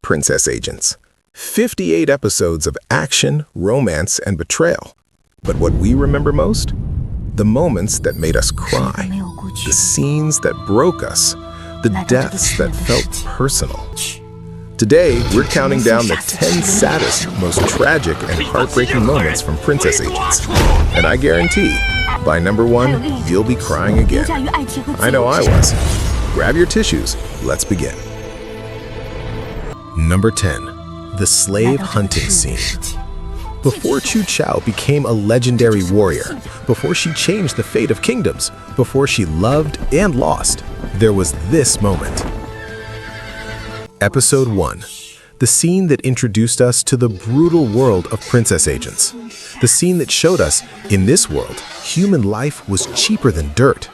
Princess Agents. 58 episodes of action, romance, and betrayal. But what we remember most? The moments that made us cry, the scenes that broke us, the deaths that felt personal. Today, we're counting down the 10 saddest, most tragic, and heartbreaking moments from Princess Agents. And I guarantee, by number 1, you'll be crying again. I know I was. Grab your tissues, let's begin. Number 10. The slave hunting scene. Before Qiao became a legendary warrior, before she changed the fate of kingdoms, before she loved and lost, there was this moment. Episode 1. The scene that introduced us to the brutal world of Princess Agents. The scene that showed us, in this world, human life was cheaper than dirt.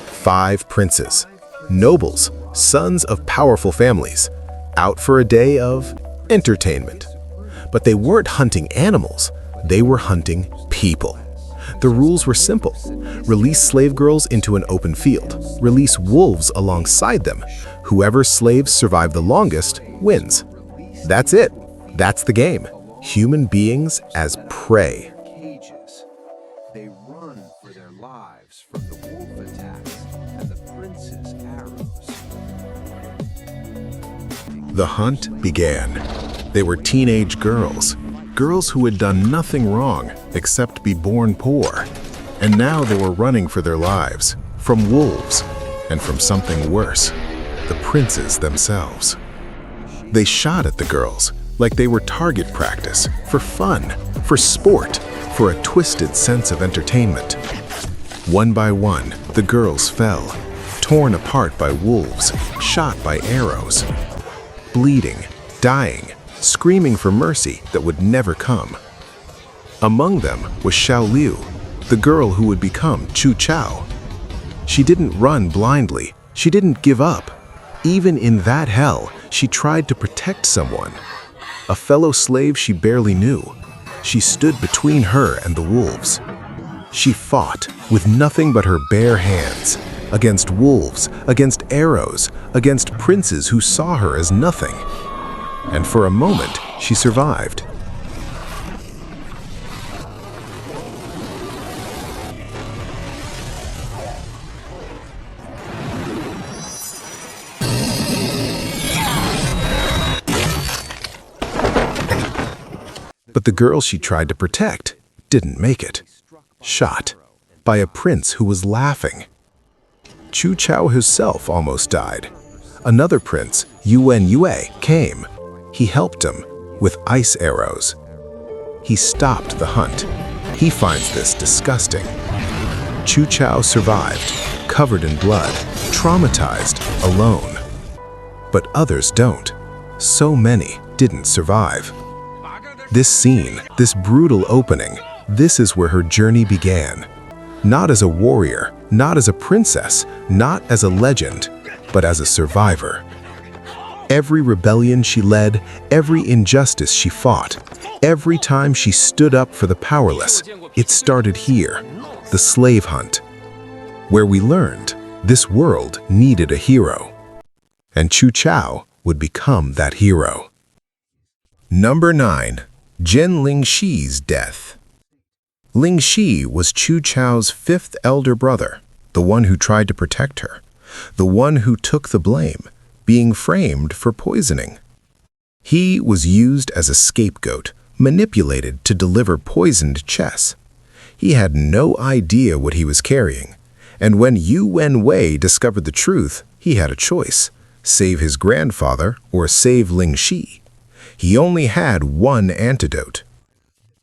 5 princes, nobles, sons of powerful families, out for a day of entertainment. But they weren't hunting animals, they were hunting people. The rules were simple. Release slave girls into an open field. Release wolves alongside them. Whoever slaves survive the longest wins. That's it. That's the game. Human beings as prey. They run for their lives from the wolf attacks and the prince's arrows. The hunt began. They were teenage girls. Girls who had done nothing wrong except be born poor. And now they were running for their lives, from wolves, and from something worse, the princes themselves. They shot at the girls like they were target practice, for fun, for sport, for a twisted sense of entertainment. One by one, the girls fell, torn apart by wolves, shot by arrows, bleeding, dying, screaming for mercy that would never come. Among them was Xiao Liu, the girl who would become Qiao. She didn't run blindly. She didn't give up. Even in that hell, she tried to protect someone. A fellow slave she barely knew. She stood between her and the wolves. She fought with nothing but her bare hands, against wolves, against arrows, against princes who saw her as nothing. And for a moment, she survived. But the girl she tried to protect didn't make it. Shot by a prince who was laughing. Qiao herself almost died. Another prince, Yuwen came. He helped him with ice arrows. He stopped the hunt. He finds this disgusting. Qiao survived, covered in blood, traumatized, alone. But others don't. So many didn't survive. This scene, this brutal opening, this is where her journey began. Not as a warrior, not as a princess, not as a legend, but as a survivor. Every rebellion she led, every injustice she fought, every time she stood up for the powerless, it started here, the slave hunt, where we learned this world needed a hero, and Qiao would become that hero. Number 9. LinXi's death. LinXi was Qiao's 5th elder brother, the one who tried to protect her, the one who took the blame, being framed for poisoning. He was used as a scapegoat, manipulated to deliver poisoned chess. He had no idea what he was carrying, and when Yuwen discovered the truth, he had a choice: save his grandfather or save LinXi. He only had one antidote.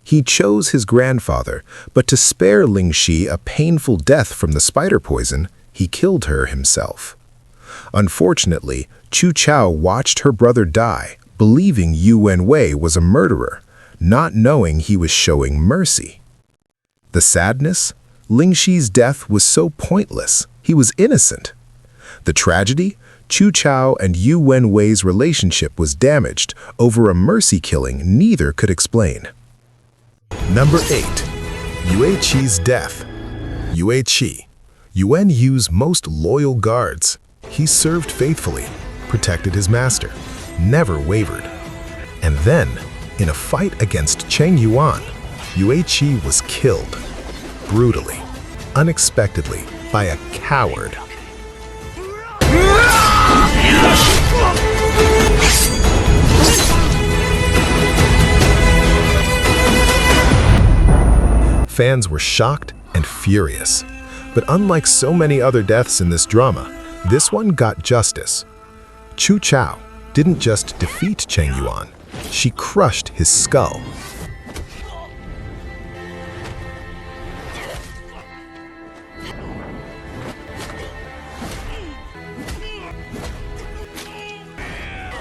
He chose his grandfather, but to spare LinXi a painful death from the spider poison, he killed her himself. Unfortunately, Qiao watched her brother die, believing Yuwen was a murderer, not knowing he was showing mercy. The sadness? LinXi's death was so pointless. He was innocent. The tragedy? Qiao and Yuwen's relationship was damaged over a mercy killing neither could explain. Number 8. Yueqi's death. Yueqi, Yuan Yu's most loyal guards. He served faithfully, protected his master, never wavered. And then, in a fight against Cheng Yuan, Yueqi was killed, brutally, unexpectedly, by a coward. Fans were shocked and furious. But unlike so many other deaths in this drama, this one got justice. Qiao didn't just defeat Cheng Yuan, she crushed his skull.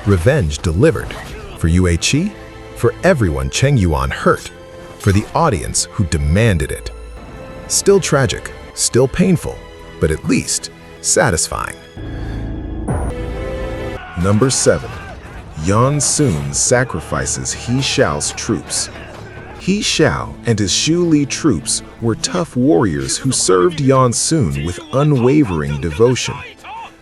Revenge delivered. For Yueqi, for everyone Cheng Yuan hurt, for the audience who demanded it. Still tragic, still painful, but at least satisfying. Number 7. YanXun Sacrifices He Xiao's troops. He Xiao and his Shu Li troops were tough warriors who served YanXun with unwavering devotion.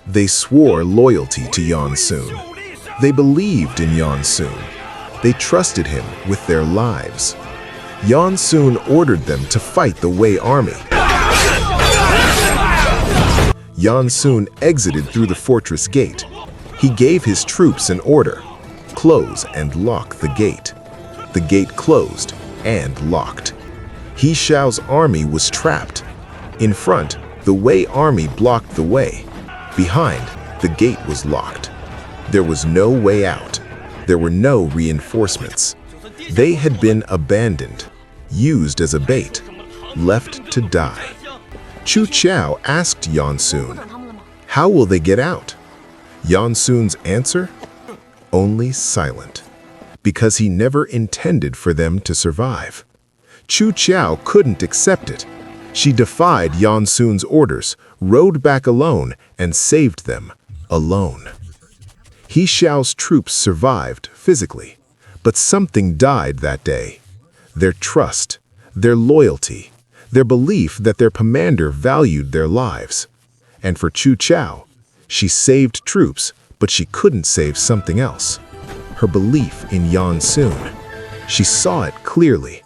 They swore loyalty to YanXun. They believed in YanXun. They trusted him with their lives. YanXun ordered them to fight the Wei army. YanXun exited through the fortress gate. He gave his troops an order: close and lock the gate. The gate closed and locked. He Xiao's army was trapped. In front, the Wei army blocked the way. Behind, the gate was locked. There was no way out. There were no reinforcements. They had been abandoned, used as a bait, left to die. Qiao asked YanXun, "How will they get out?" YanXun's answer? Only silent, because he never intended for them to survive. Qiao couldn't accept it. She defied YanXun's orders, rode back alone, and saved them, alone. He Xiao's troops survived physically, but something died that day. Their trust, their loyalty, their belief that their commander valued their lives. And for Qiao, she saved troops, but she couldn't save something else. Her belief in YanXun. She saw it clearly.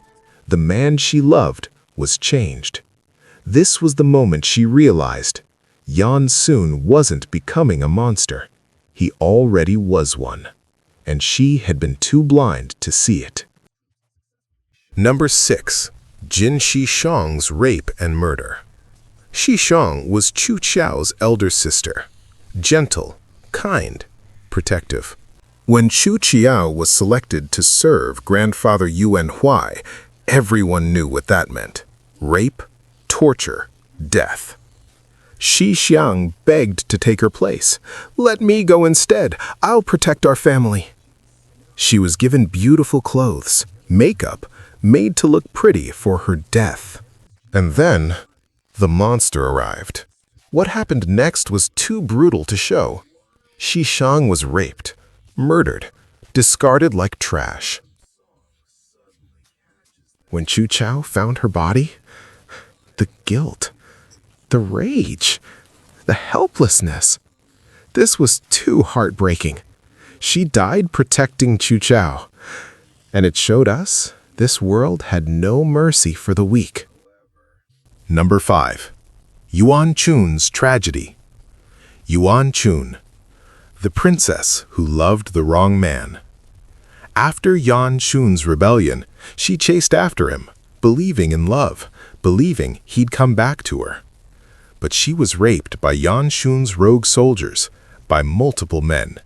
The man she loved was changed. This was the moment she realized YanXun wasn't becoming a monster. He already was one, and she had been too blind to see it. Number 6. Jin Zhixiang's rape and murder. Zhixiang was Qiao's elder sister, gentle, kind, protective. When Qiao was selected to serve grandfather Yuwen, everyone knew what that meant: rape, torture, death. Zhixiang begged to take her place. "Let me go instead. I'll protect our family." She was given beautiful clothes, makeup, made to look pretty for her death. And then, the monster arrived. What happened next was too brutal to show. Zhixiang was raped, murdered, discarded like trash. When Qiao found her body, the guilt, the rage, the helplessness. This was too heartbreaking. She died protecting Qiao, and it showed us this world had no mercy for the weak. Number 5. YanXun's tragedy. YanXun, the princess who loved the wrong man. After YanXun's rebellion, she chased after him, believing in love, believing he'd come back to her. But she was raped by YanXun's rogue soldiers, by multiple men.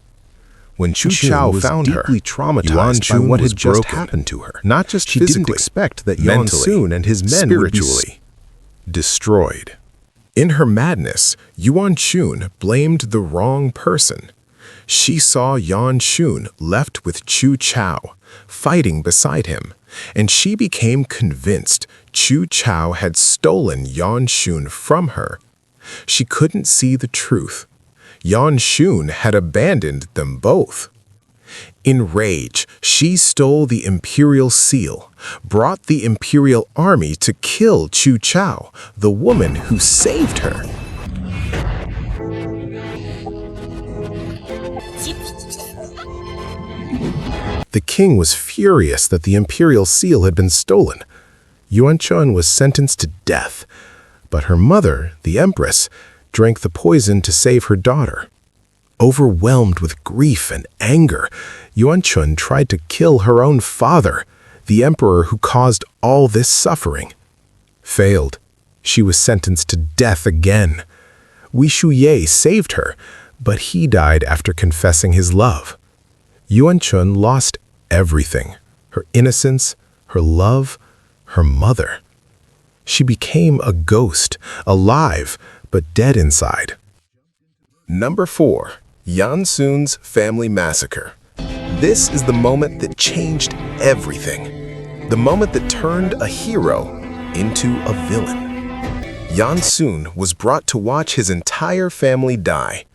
When Qiao found her, deeply traumatized by what had just happened to her. Not just she physically, didn't expect that YanXun and his men spiritually would be destroyed. In her madness, YanXun blamed the wrong person. She saw YanXun left with Qiao, fighting beside him, and she became convinced Qiao had stolen YanXun from her. She couldn't see the truth. YanXun had abandoned them both. In rage, she stole the imperial seal, brought the imperial army to kill Qiao, the woman who saved her. The king was furious that the imperial seal had been stolen. YanXun was sentenced to death, but her mother, the Empress, drank the poison to save her daughter. Overwhelmed with grief and anger, YanXun tried to kill her own father, the emperor who caused all this suffering. Failed. She was sentenced to death again. Shuye saved her, but he died after confessing his love. YanXun lost everything: her innocence, her love, her mother. She became a ghost, alive, but dead inside. Number 4. YanXun's Family Massacre. This is the moment that changed everything. The moment that turned a hero into a villain. YanXun was brought to watch his entire family die.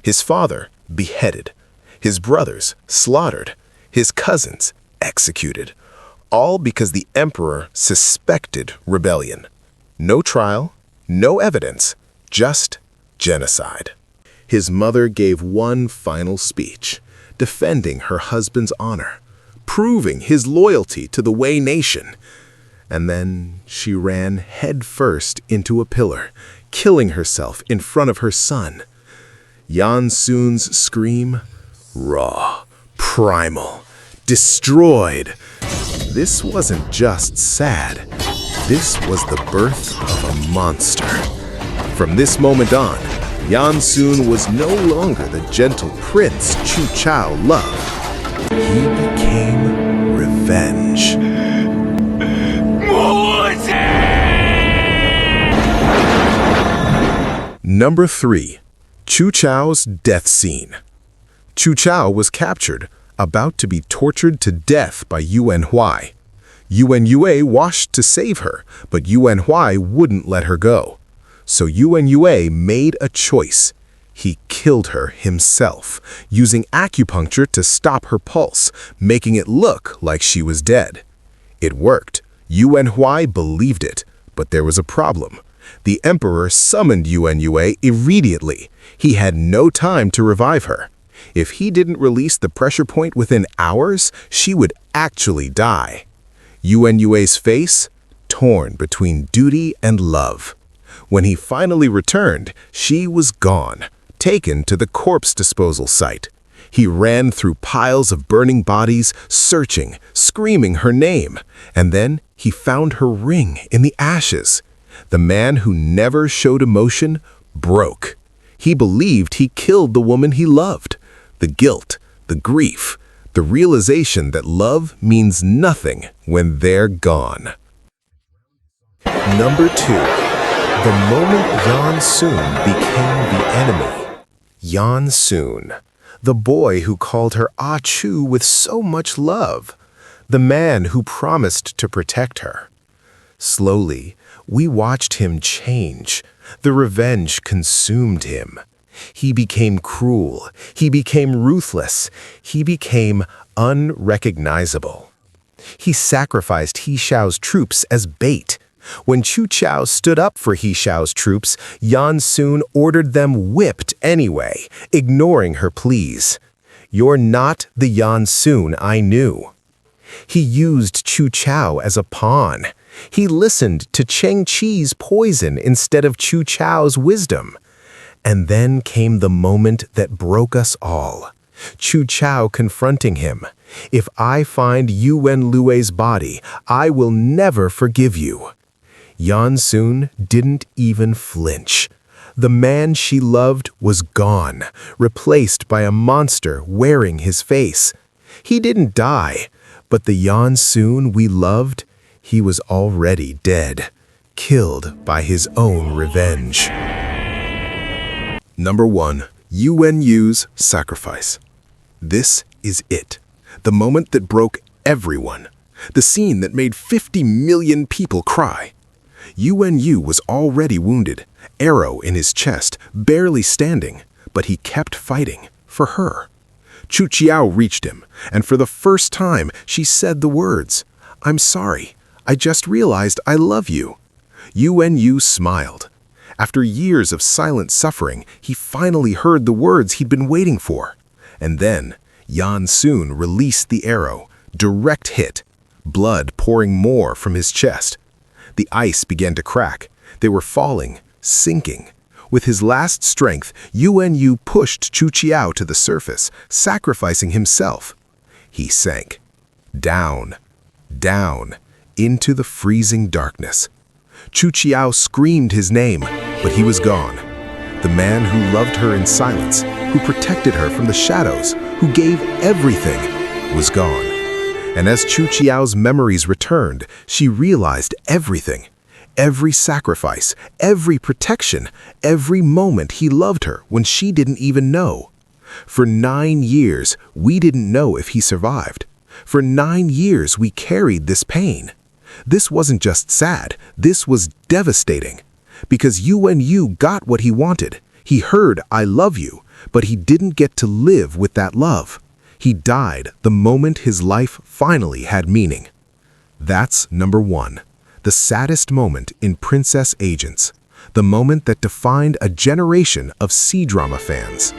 His father beheaded, his brothers slaughtered, his cousins executed, all because the emperor suspected rebellion. No trial, no evidence, just genocide. His mother gave one final speech, defending her husband's honor, proving his loyalty to the Wei nation. And then she ran headfirst into a pillar, killing herself in front of her son. YanXun's scream, raw, primal, destroyed. This wasn't just sad. This was the birth of a monster. From this moment on, YanXun was no longer the gentle prince Qiao loved. He became revenge. Number 3. Qiao's death scene. Qiao was captured, about to be tortured to death by Yuwen. Yue washed to save her, but Yuwen wouldn't let her go. So Yue made a choice. He killed her himself, using acupuncture to stop her pulse, making it look like she was dead. It worked. Yuwen believed it, but there was a problem. The emperor summoned Yue immediately. He had no time to revive her. If he didn't release the pressure point within hours, she would actually die. Yue's face torn between duty and love. When he finally returned, she was gone, taken to the corpse disposal site. He ran through piles of burning bodies, searching, screaming her name, and then he found her ring in the ashes. The man who never showed emotion broke. He believed he killed the woman he loved. The guilt, the grief, the realization that love means nothing when they're gone. Number 2. The moment YanXun became the enemy. YanXun, the boy who called her Chu with so much love, the man who promised to protect her. Slowly, we watched him change. The revenge consumed him. He became cruel. He became ruthless. He became unrecognizable. He sacrificed He Xiao's troops as bait. When Qiao stood up for He Xiao's troops, YanXun ordered them whipped anyway, ignoring her pleas. "You're not the YanXun I knew." He used Qiao as a pawn. He listened to Cheng Qi's poison instead of Qiao's wisdom. And then came the moment that broke us all. Qiao confronting him. "If I find Yuwen Lue's body, I will never forgive you." YanXun didn't even flinch. The man she loved was gone, replaced by a monster wearing his face. He didn't die, but the YanXun we loved, he was already dead, killed by his own revenge. Number 1. Yu's sacrifice. This is it. The moment that broke everyone. The scene that made 50 million people cry. Yu was already wounded, arrow in his chest, barely standing, but he kept fighting for her. Qiao reached him, and for the first time, she said the words, "I'm sorry. I just realized I love you." Yu smiled. After years of silent suffering, he finally heard the words he'd been waiting for. And then, YanXun released the arrow, direct hit, blood pouring more from his chest. The ice began to crack. They were falling, sinking. With his last strength, Yuwen pushed Qiao to the surface, sacrificing himself. He sank. Down, down, into the freezing darkness. Qiao screamed his name, but he was gone. The man who loved her in silence, who protected her from the shadows, who gave everything, was gone. And as Qiao's memories returned, she realized everything. Every sacrifice, every protection, every moment he loved her when she didn't even know. For 9 years, we didn't know if he survived. For 9 years, we carried this pain. This wasn't just sad, this was devastating. Because Yuwen got what he wanted. He heard, "I love you," but he didn't get to live with that love. He died the moment his life finally had meaning. That's number 1. The saddest moment in Princess Agents. The moment that defined a generation of CDrama fans.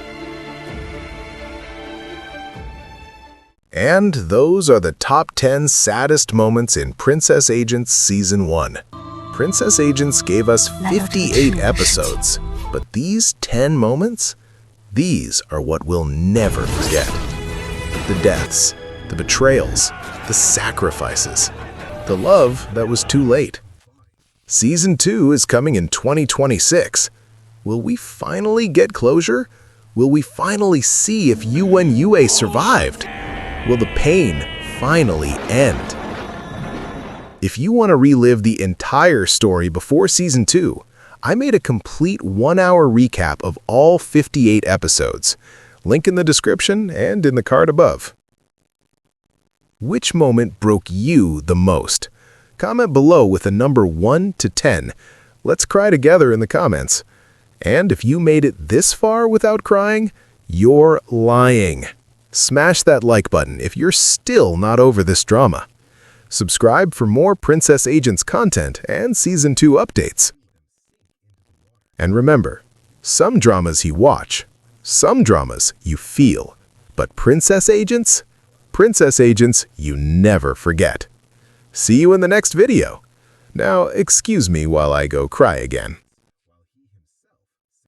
And those are the top 10 saddest moments in Princess Agents Season 1. Princess Agents gave us 58 episodes, but these 10 moments, these are what we'll never forget. The deaths, the betrayals, the sacrifices, the love that was too late. Season 2 is coming in 2026. Will we finally get closure? Will we finally see if Yuwen survived? Will the pain finally end? If you want to relive the entire story before Season 2, I made a complete 1-hour recap of all 58 episodes. Link in the description and in the card above. Which moment broke you the most? Comment below with a number 1 to 10. Let's cry together in the comments. And if you made it this far without crying, you're lying. Smash that like button if you're still not over this drama. Subscribe for more Princess Agents content and Season 2 updates. And remember, some dramas you watch, some dramas you feel, but Princess Agents you never forget. See you in the next video. Now, excuse me while I go cry again.